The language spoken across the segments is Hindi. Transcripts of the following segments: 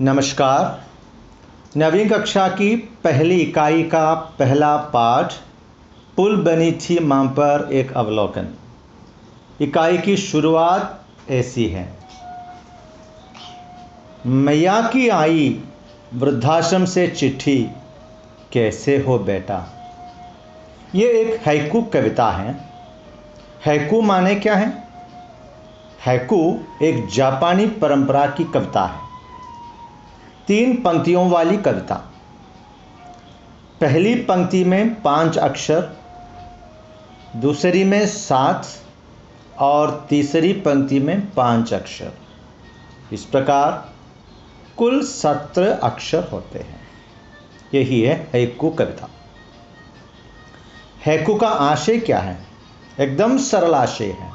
नमस्कार। नवीं कक्षा की पहली इकाई का पहला पाठ पुल बनी थी माँ पर एक अवलोकन। इकाई की शुरुआत ऐसी है। मैया की आई वृद्धाश्रम से चिट्ठी, कैसे हो बेटा। ये एक हैकू कविता है। हैकू माने क्या है? हैकू एक जापानी परंपरा की कविता है। 3 पंक्तियों वाली कविता। पहली पंक्ति में 5 अक्षर, दूसरी में 7 और तीसरी पंक्ति में 5 अक्षर। इस प्रकार कुल 17 अक्षर होते हैं। यही है हैकू कविता। हैकू का आशय क्या है? एकदम सरल आशय है।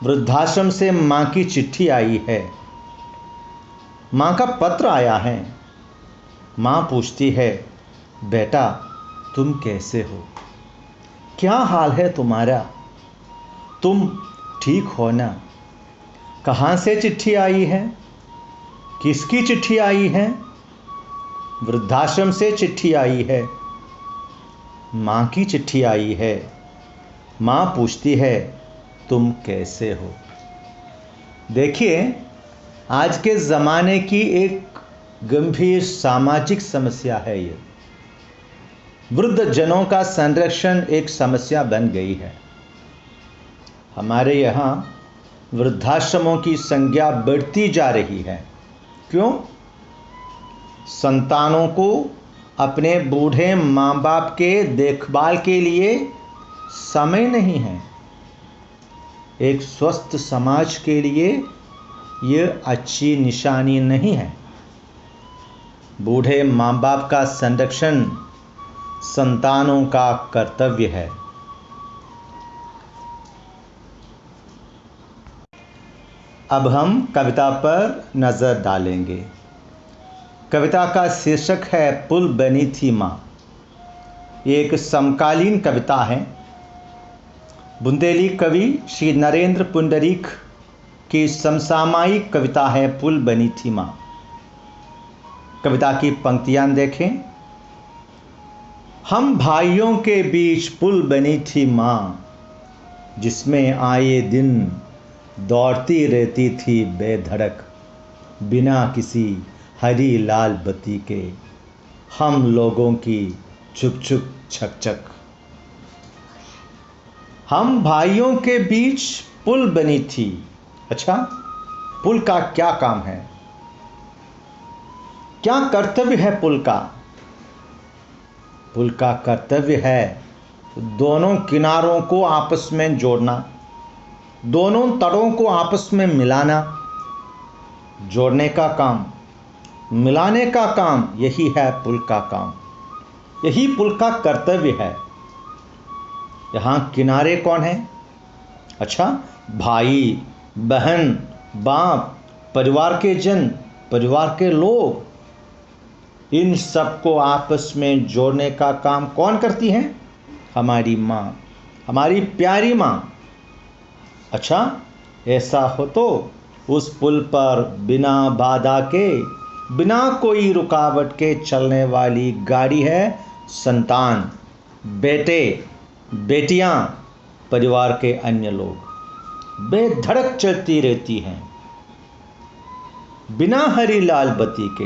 वृद्धाश्रम से माँ की चिट्ठी आई है, माँ का पत्र आया है। माँ पूछती है, बेटा तुम कैसे हो, क्या हाल है तुम्हारा, तुम ठीक हो ना। कहाँ से चिट्ठी आई है, किसकी चिट्ठी आई है? वृद्धाश्रम से चिट्ठी आई है, माँ की चिट्ठी आई है। माँ पूछती है, तुम कैसे हो। देखिए, आज के ज़माने की एक गंभीर सामाजिक समस्या है। ये वृद्धजनों का संरक्षण एक समस्या बन गई है। हमारे यहाँ वृद्धाश्रमों की संख्या बढ़ती जा रही है। क्यों? संतानों को अपने बूढ़े माँ बाप के देखभाल के लिए समय नहीं है। एक स्वस्थ समाज के लिए यह अच्छी निशानी नहीं है। बूढ़े माँ बाप का संरक्षण संतानों का कर्तव्य है। अब हम कविता पर नज़र डालेंगे। कविता का शीर्षक है पुल बनी थी माँ। ये एक समकालीन कविता है। बुंदेली कवि श्री नरेंद्र पुंडरीक की समसामयिक कविता है पुल बनी थी माँ। कविता की पंक्तियां देखें। हम भाइयों के बीच पुल बनी थी माँ, जिसमें आए दिन दौड़ती रहती थी बेधड़क, बिना किसी हरी लाल बत्ती के हम लोगों की छुक छुक छक छक। हम भाइयों के बीच पुल बनी थी। अच्छा, पुल का क्या काम है, क्या कर्तव्य है पुल का? पुल का कर्तव्य है दोनों किनारों को आपस में जोड़ना, दोनों तटों को आपस में मिलाना। जोड़ने का काम, मिलाने का काम, यही है पुल का काम, यही पुल का कर्तव्य है। यहाँ किनारे कौन है? अच्छा, भाई बहन बाप, परिवार के जन, परिवार के लोग, इन सबको आपस में जोड़ने का काम कौन करती है? हमारी माँ, हमारी प्यारी माँ। अच्छा, ऐसा हो तो उस पुल पर बिना बाधा के, बिना कोई रुकावट के चलने वाली गाड़ी है संतान, बेटे बेटियाँ, परिवार के अन्य लोग बेधड़क चलती रहती हैं, बिना हरी लाल बत्ती के।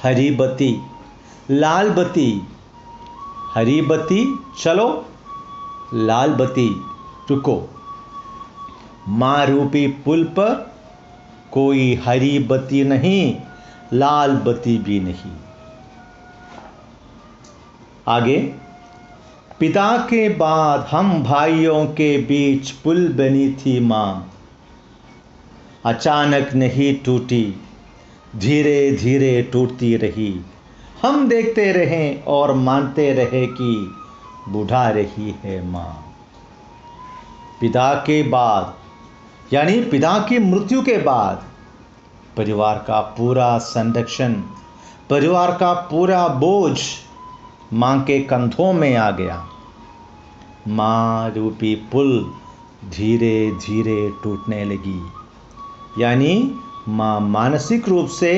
हरी बत्ती, लाल बत्ती, हरी बत्ती चलो, लाल बत्ती रुको। माँ रूपी पुल पर कोई हरी बत्ती नहीं, लाल बत्ती भी नहीं। आगे, पिता के बाद हम भाइयों के बीच पुल बनी थी माँ, अचानक नहीं टूटी, धीरे धीरे टूटती रही। हम देखते रहें और मानते रहे कि बुढ़ा रही है माँ। पिता के बाद यानी पिता की मृत्यु के बाद परिवार का पूरा संरक्षण, परिवार का पूरा बोझ माँ के कंधों में आ गया। माँ रूपी पुल धीरे धीरे टूटने लगी, यानी माँ मानसिक रूप से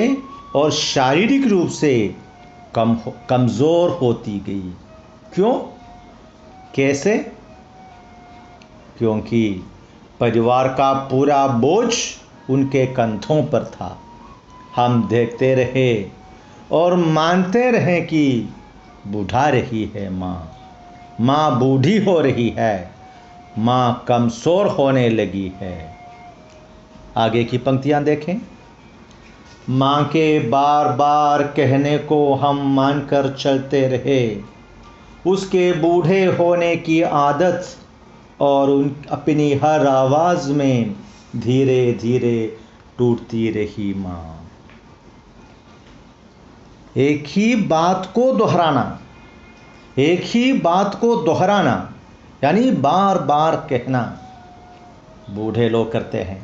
और शारीरिक रूप से कमज़ोर होती गई। क्यों? कैसे? क्योंकि परिवार का पूरा बोझ उनके कंधों पर था। हम देखते रहे और मानते रहे कि बूढ़ा रही है माँ बूढ़ी हो रही है, माँ कमज़ोर होने लगी है। आगे की पंक्तियां देखें। माँ के बार बार कहने को हम मानकर चलते रहे, उसके बूढ़े होने की आदत और अपनी हर आवाज़ में धीरे धीरे टूटती रही माँ। एक ही बात को दोहराना यानी बार बार कहना बूढ़े लोग करते हैं।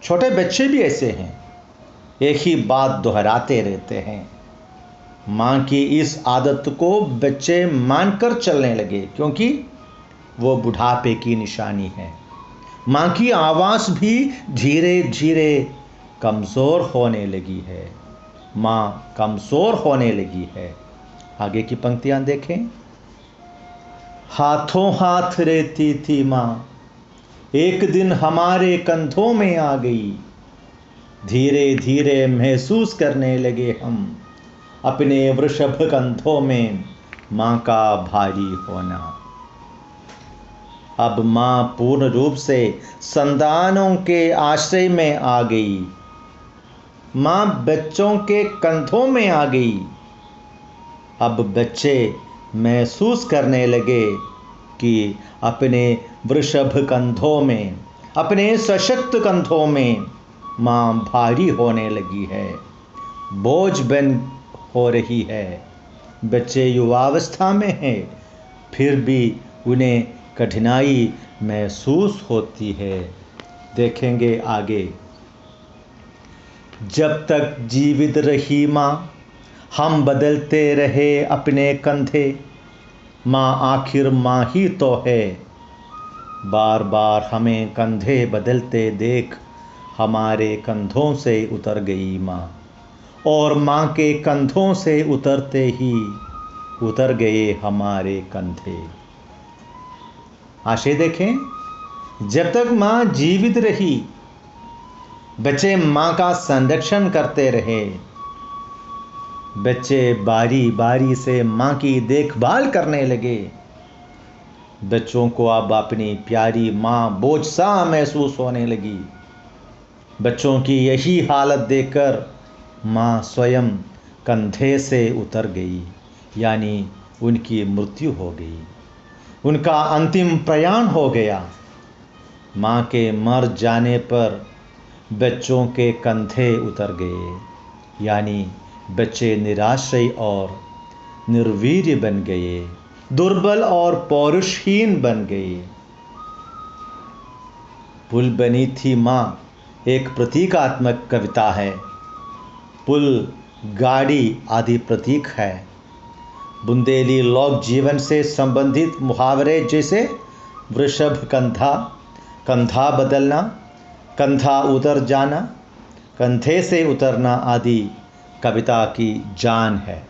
छोटे बच्चे भी ऐसे हैं, एक ही बात दोहराते रहते हैं। माँ की इस आदत को बच्चे मानकर चलने लगे, क्योंकि वो बुढ़ापे की निशानी है। माँ की आवाज़ भी धीरे धीरे कमज़ोर होने लगी है। माँ कमज़ोर होने लगी है। आगे की पंक्तियाँ देखें। हाथों हाथ रहती थी माँ, एक दिन हमारे कंधों में आ गई। धीरे धीरे महसूस करने लगे हम अपने वृषभ कंधों में माँ का भारी होना। अब माँ पूर्ण रूप से संतानों के आश्रय में आ गई। माँ बच्चों के कंधों में आ गई। अब बच्चे महसूस करने लगे कि अपने वृषभ कंधों में, अपने सशक्त कंधों में माँ भारी होने लगी है, बोझ बन हो रही है। बच्चे युवावस्था में हैं, फिर भी उन्हें कठिनाई महसूस होती है। देखेंगे आगे। जब तक जीवित रही माँ, हम बदलते रहे अपने कंधे। माँ आखिर माँ ही तो है। बार बार हमें कंधे बदलते देख हमारे कंधों से उतर गई माँ, और माँ के कंधों से उतरते ही उतर गए हमारे कंधे। आशय देखें। जब तक माँ जीवित रही, बच्चे माँ का संरक्षण करते रहे। बच्चे बारी बारी से माँ की देखभाल करने लगे। बच्चों को अब अपनी प्यारी माँ बोझ सा महसूस होने लगी। बच्चों की यही हालत देखकर माँ स्वयं कंधे से उतर गई, यानी उनकी मृत्यु हो गई, उनका अंतिम प्रयाण हो गया। माँ के मर जाने पर बच्चों के कंधे उतर गए, यानी बच्चे निराश्रय और निर्वीर्य बन गए, दुर्बल और पौरुषहीन बन गए। पुल बनी थी माँ एक प्रतीकात्मक कविता है। पुल, गाड़ी आदि प्रतीक है। बुंदेली लोक जीवन से संबंधित मुहावरे जैसे वृषभ कंधा, कंधा बदलना, कंधा उतर जाना, कंधे से उतरना आदि कविता की जान है।